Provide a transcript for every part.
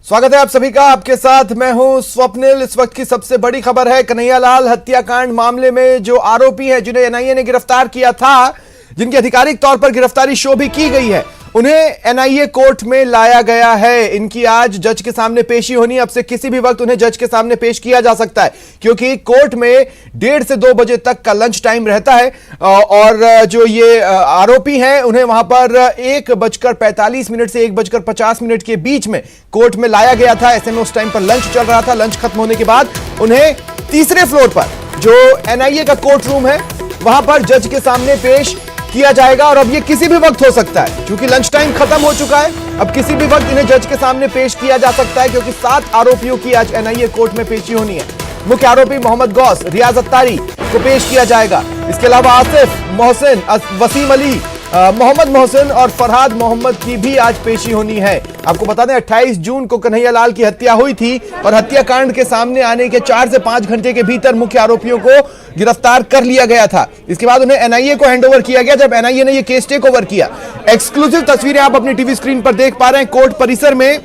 स्वागत है आप सभी का। आपके साथ मैं हूं स्वप्निल। इस वक्त की सबसे बड़ी खबर है कन्हैयालाल हत्याकांड मामले में जो आरोपी हैं जिन्हें एनआईए ने गिरफ्तार किया था, जिनकी आधिकारिक तौर पर गिरफ्तारी शो भी की गई है, उन्हें एनआईए कोर्ट में लाया गया है। इनकी आज जज के सामने पेशी होनी। अब से किसी भी वक्त उन्हें जज के सामने पेश किया जा सकता है, क्योंकि कोर्ट में 1:30 से 2 बजे तक का लंच टाइम रहता है। और जो ये आरोपी हैं उन्हें वहां पर 1:45 से 1:50 के बीच में कोर्ट में लाया गया था। ऐसे में उस टाइम पर लंच चल रहा था। लंच खत्म होने के बाद उन्हें तीसरे फ्लोर पर जो एनआईए का कोर्ट रूम है वहां पर जज के सामने पेश किया जाएगा। और अब ये किसी भी वक्त हो सकता है, क्योंकि लंच टाइम खत्म हो चुका है। अब किसी भी वक्त इन्हें जज के सामने पेश किया जा सकता है, क्योंकि 7 आरोपियों की आज एनआईए कोर्ट में पेशी होनी है। मुख्य आरोपी मोहम्मद गौस, रियाज अत्तारी को पेश किया जाएगा। इसके अलावा आसिफ, मोहसिन, वसीम अली, मोहम्मद मोहसिन और फरहाद मोहम्मद की भी आज पेशी होनी है। आपको बता दें 28 जून को कन्हैयालाल की हत्या हुई थी और हत्याकांड के सामने आने के 4 से 5 घंटे के भीतर मुख्य आरोपियों को गिरफ्तार कर लिया गया था। इसके बाद उन्हें एनआईए को हैंडओवर किया गया। जब एनआईए ने यह केस टेक ओवर किया, एक्सक्लूसिव तस्वीरें आप अपनी टीवी स्क्रीन पर देख पा रहे हैं। कोर्ट परिसर में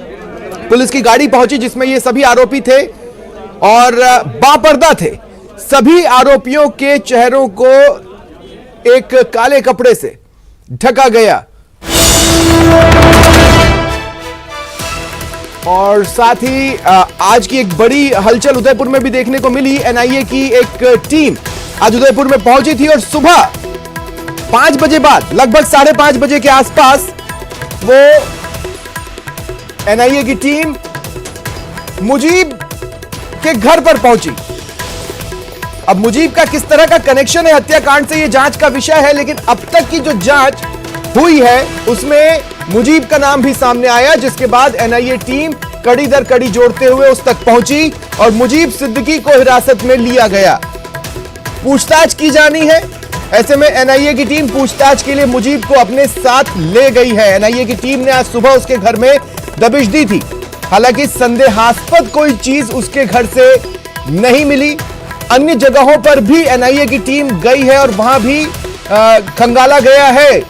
पुलिस की गाड़ी पहुंची जिसमें ये सभी आरोपी थे और बापर्दा थे। सभी आरोपियों के चेहरों को एक काले कपड़े से ढका गया और साथ ही आज की एक बड़ी हलचल उदयपुर में भी देखने को मिली। एनआईए की एक टीम आज उदयपुर में पहुंची थी और सुबह 5 बजे बाद, लगभग 5:30 बजे के आसपास, वो एनआईए की टीम मुजीब के घर पर पहुंची। अब मुजीब का किस तरह का कनेक्शन है हत्याकांड से, यह जांच का विषय है, लेकिन अब तक की जो जांच हुई है उसमें मुजीब का नाम भी सामने आया, जिसके बाद एनआईए टीम कड़ी दर कड़ी जोड़ते हुए उस तक पहुंची और मुजीब सिद्दीकी को हिरासत में लिया गया। पूछताछ की जानी है। ऐसे में एनआईए की टीम पूछताछ के लिए मुजीब को अपने साथ ले गई है। एनआईए की टीम ने आज सुबह उसके घर में दबिश दी थी। हालांकि संदेहास्पद कोई चीज उसके घर से नहीं मिली। अन्य जगहों पर भी एनआईए की टीम गई है और वहां भी खंगाला गया है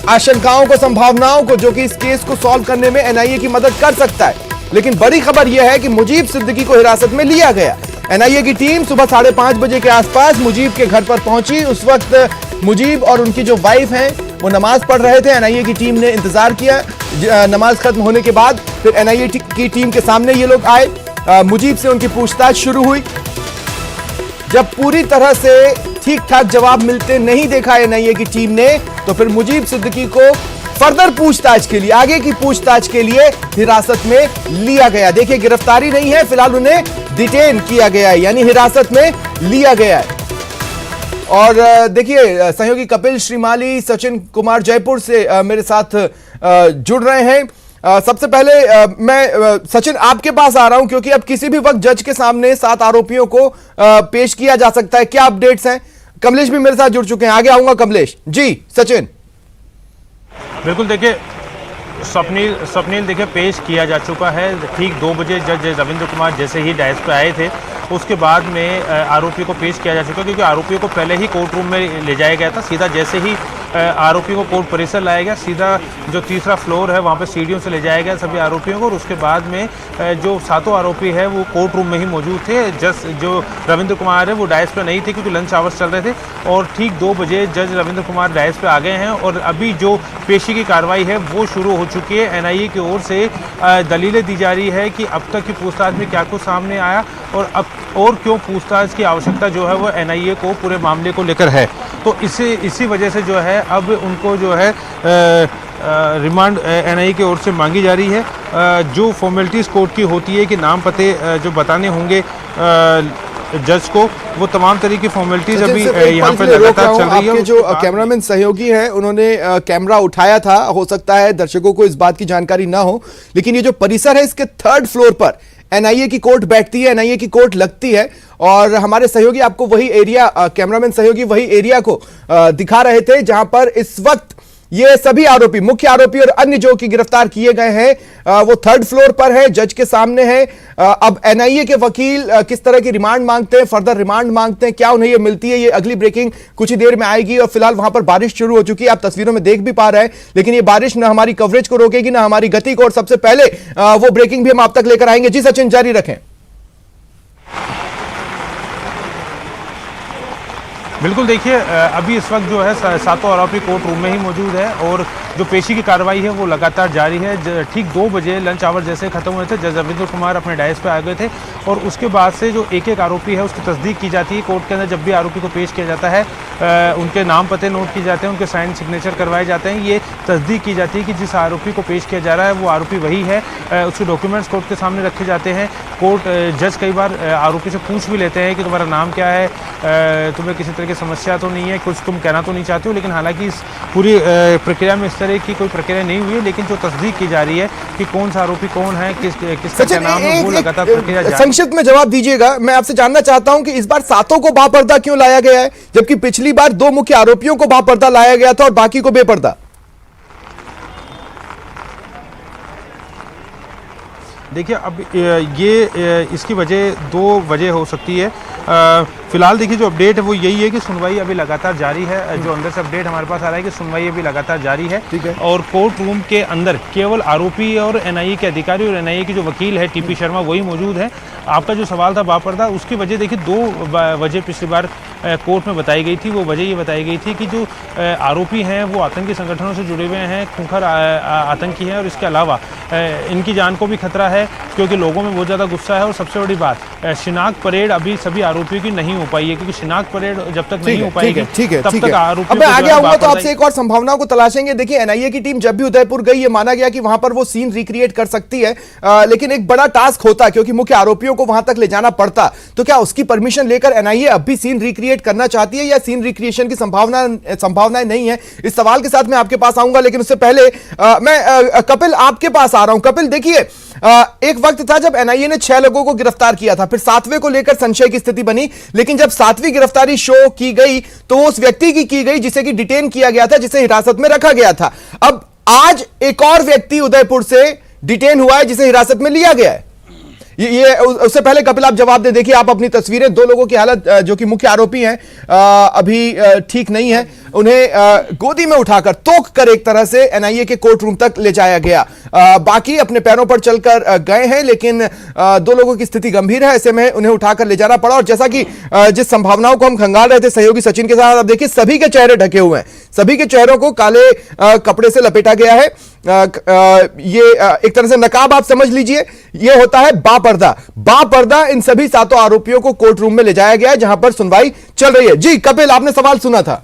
आशंकाओं को, संभावनाओं को, जो कि इस केस को सॉल्व करने में एनआईए की मदद कर सकता है। लेकिन बड़ी खबर यह है कि मुजीब सिद्दीकी को हिरासत में लिया गया। एनआईए की टीम सुबह 5:30 बजे के आसपास मुजीब के घर पर पहुंची। उस वक्त मुजीब और उनकी जो वाइफ हैं वो नमाज पढ़ रहे थे। एनआईए की टीम ने इंतजार किया। नमाज खत्म होने के बाद फिर एनआईए की टीम के सामने ये लोग आए। मुजीब से उनकी पूछताछ शुरू हुई। जब पूरी तरह से ठीक ठाक जवाब मिलते नहीं देखा एनआईए की टीम ने, तो फिर मुजीब सिद्दीकी को फर्दर पूछताछ के लिए, आगे की पूछताछ के लिए हिरासत में लिया गया। देखिए, गिरफ्तारी नहीं है, फिलहाल उन्हें डिटेन किया गया है, यानी हिरासत में लिया गया है। और देखिए, सहयोगी कपिल श्रीमाली, सचिन कुमार जयपुर से मेरे साथ जुड़ रहे हैं। सबसे पहले मैं सचिन आपके पास आ रहा हूं, क्योंकि अब किसी भी वक्त जज के सामने 7 आरोपियों को पेश किया जा सकता है। क्या अपडेट्स हैं? कमलेश भी मेरे साथ जुड़ चुके हैं, आगे आऊंगा कमलेश जी। सचिन बिल्कुल, देखिए स्वप्निल देखिए, पेश किया जा चुका है। ठीक 2 बजे जज रविंद्र कुमार जैसे ही डायस पे आए थे, उसके बाद में आरोपी को पेश किया जा चुका, क्योंकि आरोपियों को पहले ही कोर्ट रूम में ले जाया गया था। सीधा जैसे ही आरोपियों को कोर्ट परिसर लाया गया, सीधा जो तीसरा फ्लोर है वहाँ पे सीढ़ियों से ले जाया गया सभी आरोपियों को। और उसके बाद में जो 7 आरोपी है वो कोर्ट रूम में ही मौजूद थे। जज जो रविंद्र कुमार है वो डायस पे नहीं थे, क्योंकि लंच आवर्स चल रहे थे। और ठीक 2 बजे जज रविंद्र कुमार डायस पे आ गए हैं और अभी जो पेशी की कार्रवाई है वो शुरू हो चुकी है। एनआईए की ओर से दलीलें दी जा रही है कि अब तक की पूछताछ में क्या कुछ सामने आया और अब और क्यों पूछताछ की आवश्यकता जो है वो एनआईए को पूरे मामले को लेकर है। तो इसी वजह से जो है अब उनको जो है रिमांड एनआईए की ओर से मांगी जा रही है। जो फॉर्मेलिटीज़ कोर्ट की होती है कि नाम पते जो बताने होंगे जज को, वो तमाम तरह की फॉर्मेलिटीज अभी यहाँ पर लगातार चल रही है। आपके जो कैमरामैन सहयोगी हैं उन्होंने कैमरा उठाया था। हो सकता है दर्शकों को इस बात की जानकारी ना हो, लेकिन ये जो परिसर है इसके 3rd फ्लोर पर एनआईए की कोर्ट बैठती है, एनआईए की कोर्ट लगती है। और हमारे सहयोगी आपको वही एरिया, कैमरामैन सहयोगी वही एरिया को दिखा रहे थे जहां पर इस वक्त ये सभी आरोपी, मुख्य आरोपी और अन्य जो कि गिरफ्तार किए गए हैं वो 3rd फ्लोर पर है, जज के सामने है। अब एनआईए के वकील किस तरह की रिमांड मांगते हैं, फर्दर रिमांड मांगते हैं, क्या उन्हें ये मिलती है, ये अगली ब्रेकिंग कुछ ही देर में आएगी। और फिलहाल वहां पर बारिश शुरू हो चुकी है, आप तस्वीरों में देख भी पा रहे हैं, लेकिन ये बारिश ना हमारी कवरेज को रोकेगी ना हमारी गति को, और सबसे पहले वो ब्रेकिंग भी हम आप तक लेकर आएंगे। जी सचिन, जारी रखें। बिल्कुल, देखिए अभी इस वक्त जो है सातों आरोपी कोर्ट रूम में ही मौजूद है और जो पेशी की कार्रवाई है वो लगातार जारी है। ठीक 2 बजे लंच आवर जैसे खत्म हुए थे, जज रविंद्र कुमार अपने डायस पे आ गए थे और उसके बाद से जो एक एक आरोपी है उसकी तस्दीक की जाती है। कोर्ट के अंदर जब भी आरोपी को पेश किया जाता है उनके नाम पते नोट किए जाते हैं, उनके साइन सिग्नेचर करवाए जाते हैं। ये तस्दीक की जाती है कि जिस आरोपी को पेश किया जा रहा है वो आरोपी वही है। उसके डॉक्यूमेंट्स कोर्ट के सामने रखे जाते हैं। कोर्ट जज कई बार आरोपी से पूछ भी लेते हैं कि तुम्हारा नाम क्या है, तुम्हें किसी तरह की समस्या तो नहीं है, कुछ तुम कहना तो नहीं चाहते हो। लेकिन हालांकि इस पूरी प्रक्रिया में इस तरह की कोई प्रक्रिया नहीं हुई है, लेकिन जो तस्दीक की जा रही है कि कौन सा आरोपी कौन है, किसका नाम है, वो लगातार प्रक्रिया जारी है। संक्षिप्त में जवाब दीजिएगा, मैं आपसे जानना चाहता हूं कि इस बार सातों को बापर्दा क्यों लाया गया है, जबकि पिछली बार 2 मुख्य आरोपियों को बापर्दा लाया गया था और बाकी को बेपर्दा। देखिए अब ये इसकी वजह 2 वजह हो सकती है। फिलहाल देखिए जो अपडेट है वो यही है कि सुनवाई अभी लगातार जारी है। जो अंदर से अपडेट हमारे पास आ रहा है कि सुनवाई अभी लगातार जारी है। ठीक है। और कोर्ट रूम के अंदर केवल आरोपी और एनआईए के अधिकारी और एनआईए की जो वकील है टीपी शर्मा वही मौजूद है। आपका जो सवाल था बापर्दा, उसकी वजह देखिए 2 वजह पिछली बार कोर्ट में बताई गई थी। वो वजह ये बताई गई थी कि जो आरोपी हैं वो आतंकी संगठनों से जुड़े हुए हैं, खूंखार आतंकी हैं और इसके अलावा इनकी जान को भी खतरा है क्योंकि लोगों में बहुत ज़्यादा गुस्सा है। और सबसे बड़ी बात, शिनाख्त परेड अभी सभी आरोपियों की नहीं हो पाई है, क्योंकि शिनाख्त परेड जब तक नहीं हो पाएगी तब तक आरोपियों अब मैं आगे आऊंगा तो आपसे एक और संभावनाओं को तलाशेंगे। देखिए एनआईए की टीम जब भी उदयपुर गई, ये माना गया कि वहां पर वो सीन रिक्रिएट कर सकती है, लेकिन एक बड़ा टास्क होता क्योंकि मुख्य आरोपियों को वहां तक ले जाना पड़ता। तो क्या उसकी परमिशन लेकर एनआईए अब भी सीन रिक्रिएट करना चाहती है या सीन रिक्रिएशन की संभावनाएं नहीं है? इस सवाल के साथ मैं आपके पास आऊंगा, लेकिन उससे पहले मैं कपिल आपके पास आ रहा हूं। कपिल, देखिए एक वक्त था जब एनआईए ने 6 लोगों को गिरफ्तार किया था, फिर 7वें को लेकर संशय की स्थिति बनी, लेकिन जब 7वीं गिरफ्तारी शो की गई तो वो उस व्यक्ति की गई जिसे कि डिटेन किया गया था, जिसे हिरासत में रखा गया था। अब आज एक और व्यक्ति उदयपुर से डिटेन हुआ है जिसे हिरासत में लिया गया है। ये उससे पहले कपिल आप जवाब दे। देखिए आप अपनी तस्वीरें, 2 लोगों की हालत जो कि मुख्य आरोपी हैं अभी ठीक नहीं है, उन्हें गोदी में उठाकर तोक कर एक तरह से एनआईए के कोर्ट रूम तक ले जाया गया। बाकी अपने पैरों पर चलकर गए हैं, लेकिन 2 लोगों की स्थिति गंभीर है, ऐसे में उन्हें उठाकर ले जाना पड़ा। और जैसा कि जिस संभावनाओं को हम खंगाल रहे थे सहयोगी सचिन के साथ, अब देखिए सभी के चेहरे ढके हुए हैं, सभी के चेहरों को काले कपड़े से लपेटा गया है। ये एक तरह से नकाब आप समझ लीजिए, ये होता है बापर्दा इन सभी 7 आरोपियों को कोर्ट रूम में ले जाया गया है जहां पर सुनवाई चल रही है। जी कपिल, आपने सवाल सुना था।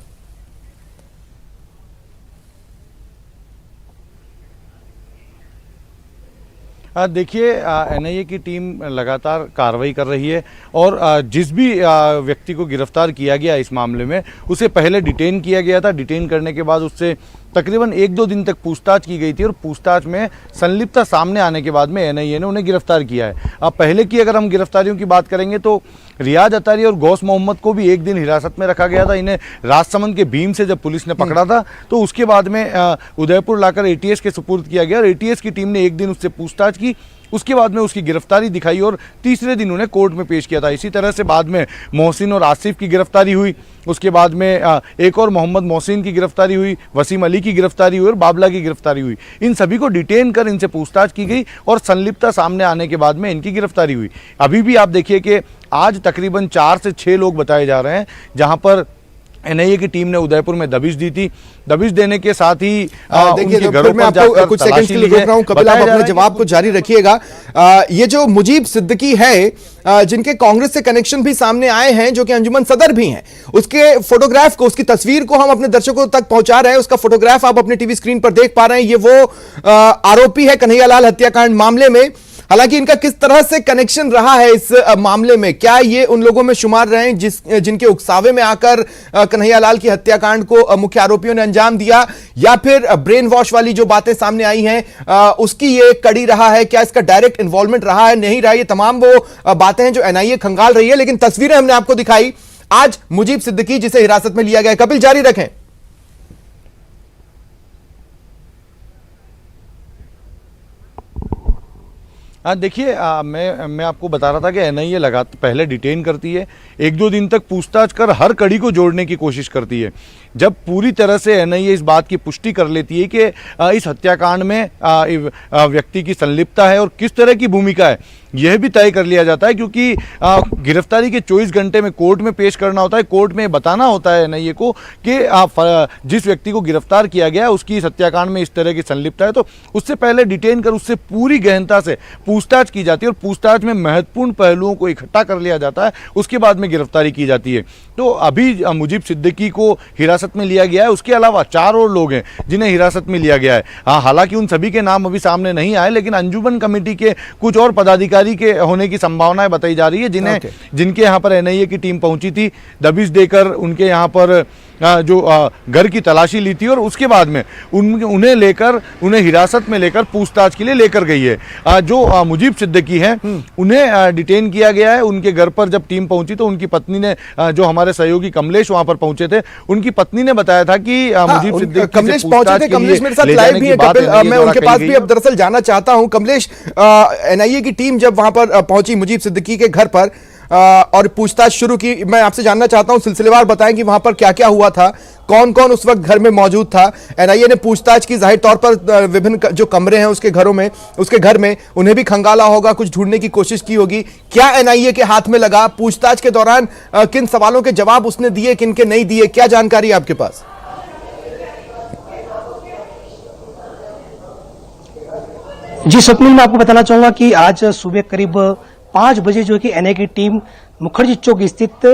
देखिए एनआईए की टीम लगातार कार्रवाई कर रही है और जिस भी व्यक्ति को गिरफ्तार किया गया इस मामले में उसे पहले डिटेन किया गया था। डिटेन करने के बाद उससे तकरीबन 1-2 दिन तक पूछताछ की गई थी और पूछताछ में संलिप्तता सामने आने के बाद में एनआईए ने उन्हें गिरफ्तार किया है। अब पहले की अगर हम गिरफ्तारियों की बात करेंगे तो रियाज अतारी और गौस मोहम्मद को भी 1 दिन हिरासत में रखा गया था। इन्हें राजसमंद के भीम से जब पुलिस ने पकड़ा था तो उसके बाद में उदयपुर लाकर एटीएस के सुपुर्द किया गया और एटीएस की टीम ने 1 दिन उससे पूछताछ की। उसके बाद में उसकी गिरफ्तारी दिखाई और तीसरे दिन उन्हें कोर्ट में पेश किया था। इसी तरह से बाद में मोहसिन और आसिफ की गिरफ्तारी हुई, उसके बाद में एक और मोहम्मद मोहसिन की गिरफ्तारी हुई, वसीम अली की गिरफ्तारी हुई और बाबला की गिरफ्तारी हुई। इन सभी को डिटेन कर इनसे पूछताछ की गई और संलिप्तता सामने आने के बाद में इनकी गिरफ्तारी हुई। अभी भी आप देखिए कि आज तकरीबन 4 से 6 लोग बताए जा रहे हैं जहां पर एनआईए की टीम ने उदयपुर में दबिश दी थी। दबिश देने के साथ ही देखिए मैं आपको कुछ सेकंड के लिए रोक रहा हूं, कपिल आप अपने जवाब को जारी रखिएगा। ये जो मुजीब सिद्दीकी है जिनके कांग्रेस से कनेक्शन भी सामने आए हैं, जो कि अंजुमन सदर भी हैं, उसके फोटोग्राफ को, उसकी तस्वीर को हम अपने दर्शकों तक पहुंचा रहे हैं। उसका फोटोग्राफ आप अपने टीवी स्क्रीन पर देख पा रहे हैं। ये वो आरोपी है कन्हैयालाल हत्याकांड मामले में। हालांकि इनका किस तरह से कनेक्शन रहा है इस मामले में, क्या ये उन लोगों में शुमार रहे जिनके उकसावे में आकर कन्हैयालाल की हत्याकांड को मुख्य आरोपियों ने अंजाम दिया, या फिर ब्रेन वॉश वाली जो बातें सामने आई हैं उसकी ये कड़ी रहा है? क्या इसका डायरेक्ट इन्वॉल्वमेंट रहा है, नहीं रहा? ये तमाम वो बातें हैं जो एनआईए खंगाल रही है। लेकिन तस्वीरें हमने आपको दिखाई आज मुजीब सिद्दीकी जिसे हिरासत में लिया गया। कपिल जारी रखें। देखिए मैं आपको बता रहा था कि एनआईए लगातार पहले डिटेन करती है, 1-2 दिन तक पूछताछ कर हर कड़ी को जोड़ने की कोशिश करती है। जब पूरी तरह से एनआईए इस बात की पुष्टि कर लेती है कि इस हत्याकांड में व्यक्ति की संलिप्तता है और किस तरह की भूमिका है, यह भी तय कर लिया जाता है, क्योंकि गिरफ्तारी के 24 घंटे में कोर्ट में पेश करना होता है। कोर्ट में बताना होता है एनआईए को कि जिस व्यक्ति को गिरफ्तार किया गया उसकी इस हत्याकांड में इस तरह की संलिप्तता है, तो उससे पहले डिटेन कर उससे पूरी गहनता से पूछताछ की जाती है और पूछताछ में महत्वपूर्ण पहलुओं को इकट्ठा कर लिया जाता है, उसके बाद में गिरफ्तारी की जाती है। तो अभी मुजीब सिद्दीकी को हिरासत में लिया गया है, उसके अलावा 4 और लोग हैं जिन्हें हिरासत में लिया गया है। हालांकि उन सभी के नाम अभी सामने नहीं आए, लेकिन अंजुमन कमेटी के कुछ और पदाधिकारी के होने की संभावनाएं बताई जा रही है, जिनके यहाँ पर एनआईए की टीम पहुंची थी, दबिश देकर उनके यहाँ पर जो घर की तलाशी ली थी और उसके बाद में उन्हें हिरासत में लेकर पूछताछ के लिए लेकर गई है। जो मुजीब सिद्दीकी हैं उन्हें डिटेन किया गया है। उनके घर पर जब टीम पहुंची तो उनकी पत्नी ने, जो हमारे सहयोगी कमलेश वहां पर पहुंचे थे, उनकी पत्नी ने बताया था कि मुजीब सिद्दीकी कमलेश पहुंचे थे। कमलेश मेरे साथ लाइव भी है, कपिल मैं उनके पास भी अब दरअसल जाना चाहता हूं। कमलेश, एनआईए की टीम जब वहां पर पहुंची मुजीब सिद्दीकी के घर पर और पूछताछ शुरू की, मैं आपसे जानना चाहता हूं सिलसिलेवार बताएं कि वहां पर क्या क्या हुआ था, कौन कौन उस वक्त घर में मौजूद था। एनआईए ने पूछताछ की, जाहिर तौर पर विभिन्न जो कमरे हैं उसके घर में उन्हें भी खंगाला होगा, कुछ ढूंढने की कोशिश की होगी। क्या एनआईए के हाथ में लगा? पूछताछ के दौरान किन सवालों के जवाब उसने दिए, किन के नहीं दिए, क्या जानकारी है आपके पास? जी स्वप्निल, मैं आपको बताना चाहूंगा कि आज सुबह करीब 5 बजे जो है कि एनआईए की टीम मुखर्जी चौक स्थित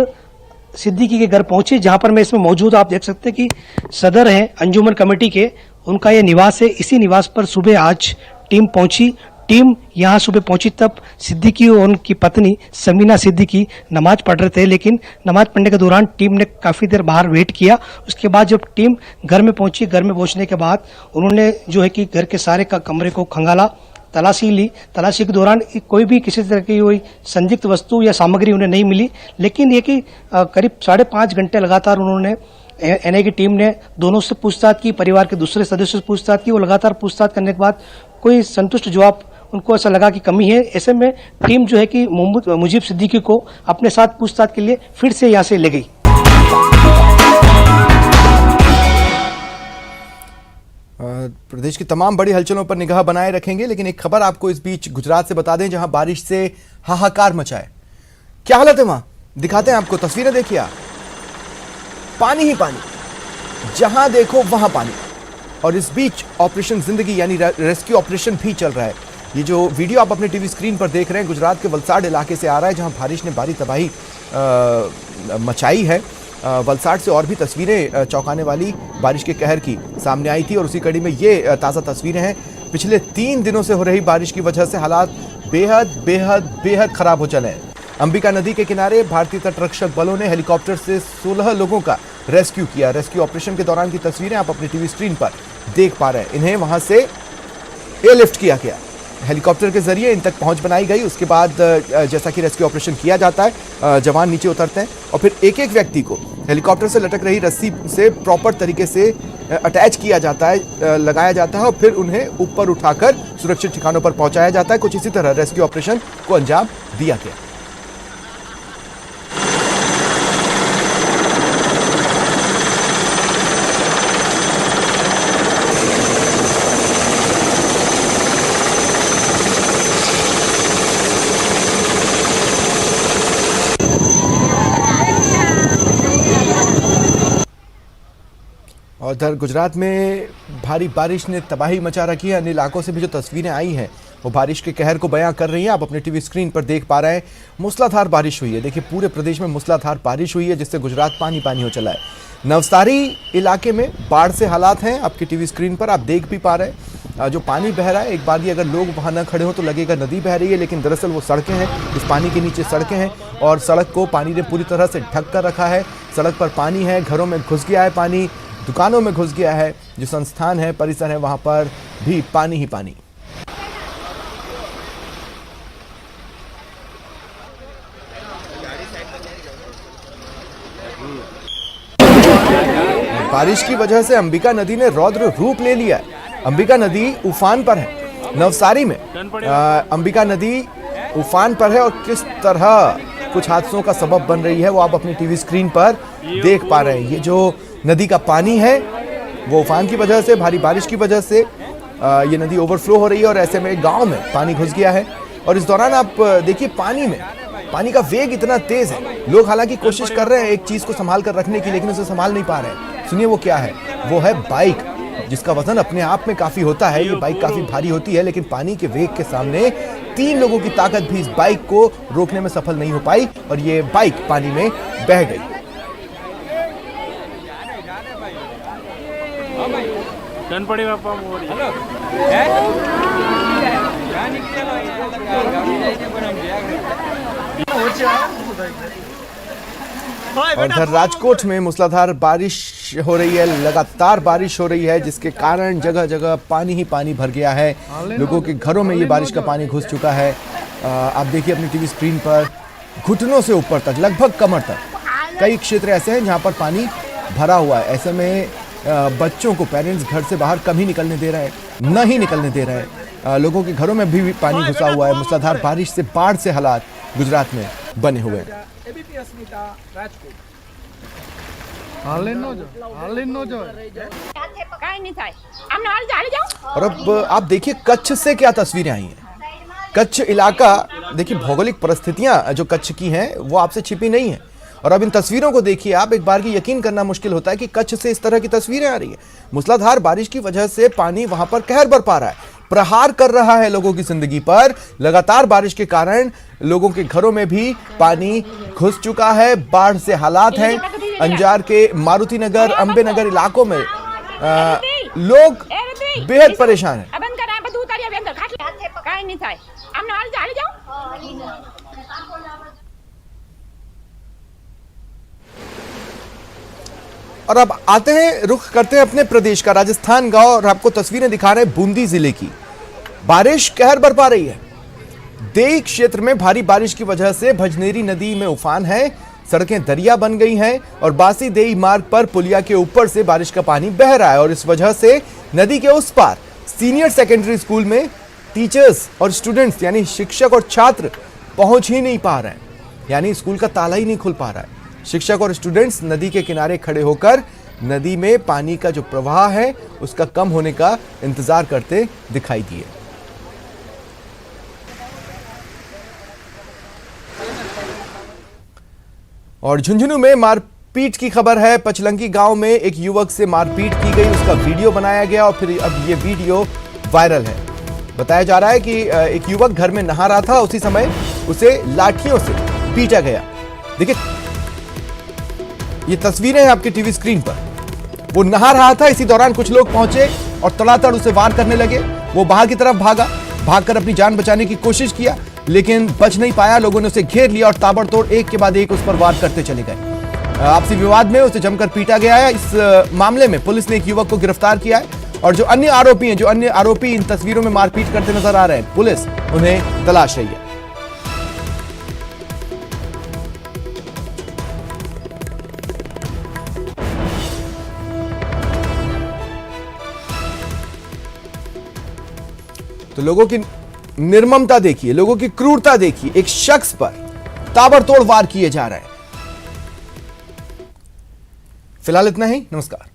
सिद्दीकी के घर पहुंची, जहां पर मैं इसमें मौजूद, आप देख सकते हैं कि सदर हैं अंजुमन कमेटी के, उनका ये निवास है। इसी निवास पर सुबह आज टीम पहुंची। टीम यहां सुबह पहुंची तब सिद्दीकी और उनकी पत्नी समीना सिद्दीकी नमाज पढ़ रहे थे, लेकिन नमाज पढ़ने के दौरान टीम ने काफ़ी देर बाहर वेट किया। उसके बाद जब टीम घर में पहुंची, घर में पहुंचने के बाद उन्होंने जो है कि घर के सारे कमरे को खंगाला, तलाशी ली। तलाशी के दौरान कोई भी किसी तरह की कोई संदिग्ध वस्तु या सामग्री उन्हें नहीं मिली, लेकिन ये कि करीब 5.5 घंटे लगातार उन्होंने एनआईए की टीम ने दोनों से पूछताछ की, परिवार के दूसरे सदस्यों से पूछताछ की। वो लगातार पूछताछ करने के बाद कोई संतुष्ट जवाब उनको ऐसा लगा कि कमी है। ऐसे में टीम जो है कि मुजीब सिद्दीकी को अपने साथ पूछताछ के लिए फिर से यहाँ से ले गई। प्रदेश की तमाम बड़ी हलचलों पर निगाह बनाए रखेंगे, लेकिन एक खबर आपको इस बीच गुजरात से बता दें, जहां बारिश से हाहाकार मचा है। क्या हालत है वहां, दिखाते हैं आपको, तस्वीरें देखिए आप। पानी ही पानी, जहां देखो वहां पानी। और इस बीच ऑपरेशन जिंदगी यानी रेस्क्यू ऑपरेशन भी चल रहा है। ये जो वीडियो आप अपने टीवी स्क्रीन पर देख रहे हैं गुजरात के वलसाड इलाके से आ रहा है, जहां बारिश ने भारी तबाही मचाई है। वलसाड से और भी तस्वीरें चौंकाने वाली बारिश के कहर की सामने आई थी, और उसी कड़ी में ये ताज़ा तस्वीरें हैं। पिछले 3 दिनों से हो रही बारिश की वजह से हालात बेहद बेहद बेहद खराब हो चले हैं। अंबिका नदी के किनारे भारतीय तटरक्षक बलों ने हेलीकॉप्टर से 16 लोगों का रेस्क्यू किया। रेस्क्यू ऑपरेशन के दौरान की तस्वीरें आप अपने टीवी स्क्रीन पर देख पा रहे हैं। इन्हें वहां से एयरलिफ्ट किया गया, हेलीकॉप्टर के जरिए इन तक पहुंच बनाई गई। उसके बाद जैसा कि रेस्क्यू ऑपरेशन किया जाता है, जवान नीचे उतरते हैं और फिर एक एक व्यक्ति को हेलीकॉप्टर से लटक रही रस्सी से प्रॉपर तरीके से अटैच किया जाता है, लगाया जाता है, और फिर उन्हें ऊपर उठाकर सुरक्षित ठिकानों पर पहुंचाया जाता है। कुछ इसी तरह रेस्क्यू ऑपरेशन को अंजाम दिया गया। और उधर गुजरात में भारी बारिश ने तबाही मचा रखी है। अन्य इलाकों से भी जो तस्वीरें आई हैं वो बारिश के कहर को बयां कर रही हैं। आप अपने टीवी स्क्रीन पर देख पा रहे हैं, मूसलाधार बारिश हुई है। देखिए पूरे प्रदेश में मूसलाधार बारिश हुई है, जिससे गुजरात पानी पानी हो चला है। नवसारी इलाके में बाढ़ से हालात हैं, आपकी टीवी स्क्रीन पर आप देख भी पा रहे हैं। जो पानी बह रहा है, एक बार ये अगर लोग वहाँ न खड़े हो तो लगेगा नदी बह रही है, लेकिन दरअसल वो सड़कें हैं, इस पानी के नीचे सड़कें हैं और सड़क को पानी ने पूरी तरह से ढक कर रखा है। सड़क पर पानी है, घरों में घुस गया है पानी, दुकानों में घुस गया है, जो संस्थान है, परिसर है, वहां पर भी पानी ही पानी। बारिश की वजह से अंबिका नदी ने रौद्र रूप ले लिया है। अंबिका नदी उफान पर है नवसारी में अंबिका नदी उफान पर है और किस तरह कुछ हादसों का सबब बन रही है वो आप अपनी टीवी स्क्रीन पर देख पा रहे हैं। ये जो नदी का पानी है वो उफान की वजह से, भारी बारिश की वजह से ये नदी ओवरफ्लो हो रही है और ऐसे में गांव में पानी घुस गया है। और इस दौरान आप देखिए पानी का वेग इतना तेज है, लोग हालांकि कोशिश कर रहे हैं एक चीज को संभाल कर रखने की, लेकिन उसे संभाल नहीं पा रहे हैं। सुनिए वो क्या है, वो है बाइक, जिसका वजन अपने आप में काफी होता है। ये बाइक काफी भारी होती है, लेकिन पानी के वेग के सामने 3 लोगों की ताकत भी इस बाइक को रोकने में सफल नहीं हो पाई और ये बाइक पानी में बह गई। और इधर राजकोट में मूसलाधार बारिश हो रही है, लगातार बारिश हो रही है, जिसके कारण जगह जगह पानी ही पानी भर गया है। लोगों के घरों में ये बारिश का पानी घुस चुका है। आप देखिए अपनी टीवी स्क्रीन पर, घुटनों से ऊपर तक, लगभग कमर तक कई क्षेत्र ऐसे हैं जहां पर पानी भरा हुआ है। ऐसे में बच्चों को पेरेंट्स घर से बाहर कम ही निकलने दे रहे हैं, न ही निकलने दे रहे हैं। लोगों के घरों में भी पानी घुसा हुआ है। मूसलाधार बारिश से बाढ़ से हालात गुजरात में बने हुए हैं। और अब आप देखिए कच्छ से क्या तस्वीरें आई हैं। कच्छ इलाका, देखिए भौगोलिक परिस्थितियां जो कच्छ की हैं वो आपसे छिपी नहीं है। और अब इन तस्वीरों को देखिए आप, एक बार की यकीन करना मुश्किल होता है कि कच्छ से इस तरह की तस्वीरें आ रही है। मूसलाधार बारिश की वजह से पानी वहां पर कहर बरपा रहा है, प्रहार कर रहा है लोगों की जिंदगी पर। लगातार बारिश के कारण लोगों के घरों में भी पानी घुस चुका है, बाढ़ से हालात हैं। अंजार के मारुति नगर, अंबे नगर इलाकों में लोग बेहद परेशान हैं। और अब आते हैं, रुख करते हैं अपने प्रदेश का, राजस्थान गांव, और आपको तस्वीरें दिखा रहे हैं बूंदी जिले की। बारिश कहर बरपा रही है। देई क्षेत्र में भारी बारिश की वजह से भजनेरी नदी में उफान है, सड़कें दरिया बन गई हैं और बासी देई मार्ग पर पुलिया के ऊपर से बारिश का पानी बह रहा है। और इस वजह से नदी के उस पार सीनियर सेकेंडरी स्कूल में टीचर्स और स्टूडेंट्स यानी शिक्षक और छात्र पहुंच ही नहीं पा रहे हैं, यानी स्कूल का ताला ही नहीं खुल पा रहा है। शिक्षक और स्टूडेंट्स नदी के किनारे खड़े होकर नदी में पानी का जो प्रवाह है उसका कम होने का इंतजार करते दिखाई दिए। और झुंझुनू में मारपीट की खबर है। पचलंकी गांव में एक युवक से मारपीट की गई, उसका वीडियो बनाया गया और फिर अब ये वीडियो वायरल है। बताया जा रहा है कि एक युवक घर में नहा रहा था, उसी समय उसे लाठियों से पीटा गया। देखिए ये तस्वीरें हैं आपकी टीवी स्क्रीन पर। वो नहा रहा था, इसी दौरान कुछ लोग पहुंचे और तड़ातड़ उसे वार करने लगे। वो बाहर की तरफ भागा, भागकर अपनी जान बचाने की कोशिश किया, लेकिन बच नहीं पाया। लोगों ने उसे घेर लिया और ताबड़तोड़ एक के बाद एक उस पर वार करते चले गए। आपसी विवाद में उसे जमकर पीटा गया है। इस मामले में पुलिस ने एक युवक को गिरफ्तार किया है और जो अन्य आरोपी इन तस्वीरों में मारपीट करते नजर आ रहे हैं, पुलिस उन्हें तलाश रही है। तो लोगों की निर्ममता देखिए, लोगों की क्रूरता देखिए, एक शख्स पर ताबड़तोड़ वार किए जा रहे हैं। फिलहाल इतना ही, नमस्कार।